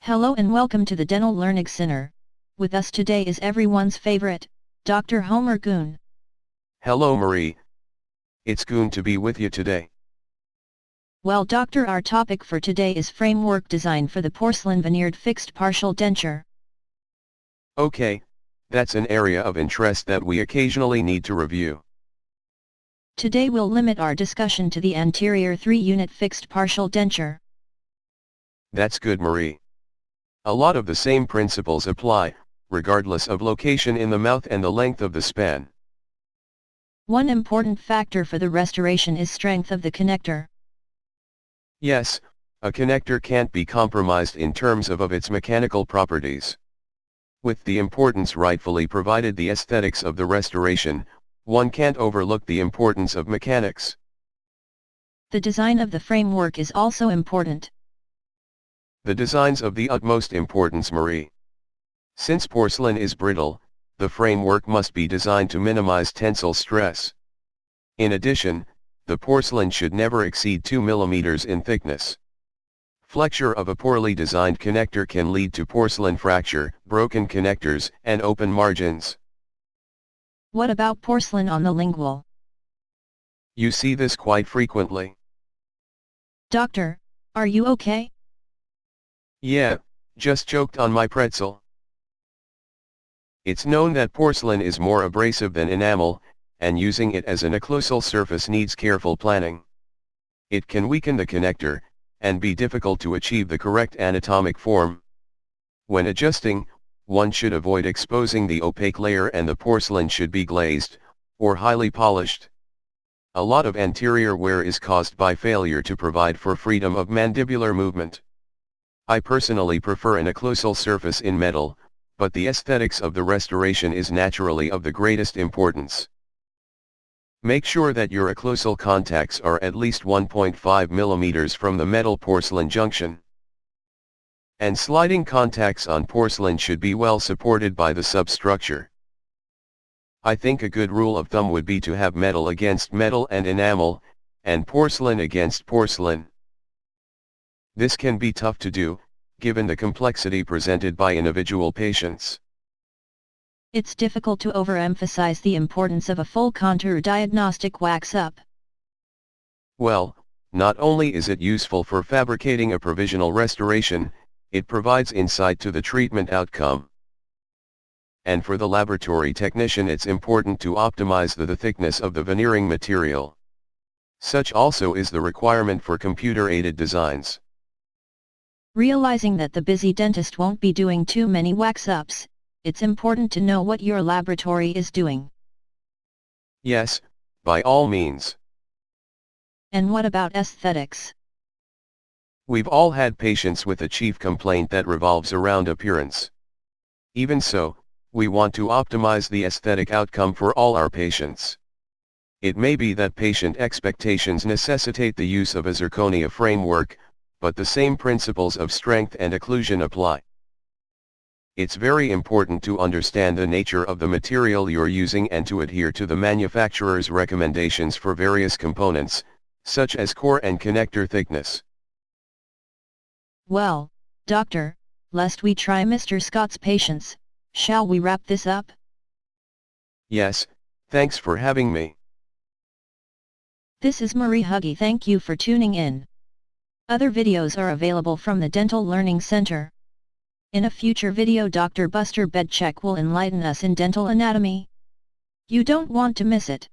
Hello and welcome to the Dental Learning Center. With us today is everyone's favorite, Dr. Homer Goone. Hello Marie. It's Goone to be with you today. Well doctor, our topic for today is framework design for the porcelain veneered fixed partial denture. Okay, that's an area of interest that we occasionally need to review. Today we'll limit our discussion to the anterior 3-unit fixed partial denture. That's good Marie. A lot of the same principles apply, regardless of location in the mouth and the length of the span. One important factor for the restoration is strength of the connector. Yes, a connector can't be compromised in terms of its mechanical properties. With the importance rightfully provided the aesthetics of the restoration, one can't overlook the importance of mechanics. The design of the framework is also important. The design's of the utmost importance Marie. Since porcelain is brittle, the framework must be designed to minimize tensile stress. In addition, the porcelain should never exceed 2 mm in thickness. Flexure of a poorly designed connector can lead to porcelain fracture, broken connectors, and open margins. What about porcelain on the lingual? You see this quite frequently. Doctor, are you okay? Yeah, just choked on my pretzel. It's known that porcelain is more abrasive than enamel, and using it as an occlusal surface needs careful planning. It can weaken the connector, and be difficult to achieve the correct anatomic form. When adjusting, one should avoid exposing the opaque layer and the porcelain should be glazed, or highly polished. A lot of anterior wear is caused by failure to provide for freedom of mandibular movement. I personally prefer an occlusal surface in metal, but the aesthetics of the restoration is naturally of the greatest importance. Make sure that your occlusal contacts are at least 1.5 mm from the metal porcelain junction. And sliding contacts on porcelain should be well supported by the substructure. I think a good rule of thumb would be to have metal against metal and enamel, and porcelain against porcelain. This can be tough to do, given the complexity presented by individual patients. It's difficult to overemphasize the importance of a full contour diagnostic wax-up. Well, not only is it useful for fabricating a provisional restoration, it provides insight to the treatment outcome. And for the laboratory technician it's important to optimize the thickness of the veneering material. Such also is the requirement for computer-aided designs. Realizing that the busy dentist won't be doing too many wax-ups, it's important to know what your laboratory is doing. Yes, by all means. And what about aesthetics? We've all had patients with a chief complaint that revolves around appearance. Even so, we want to optimize the aesthetic outcome for all our patients. It may be that patient expectations necessitate the use of a zirconia framework, but the same principles of strength and occlusion apply. It's very important to understand the nature of the material you're using and to adhere to the manufacturer's recommendations for various components, such as core and connector thickness. Well, doctor, lest we try Mr. Scott's patience, shall we wrap this up? Yes, thanks for having me. This is Marie Huggy. Thank you for tuning in. Other videos are available from the Dental Learning Center. In a future video Dr. Buster Bedcheck will enlighten us in dental anatomy. You don't want to miss it.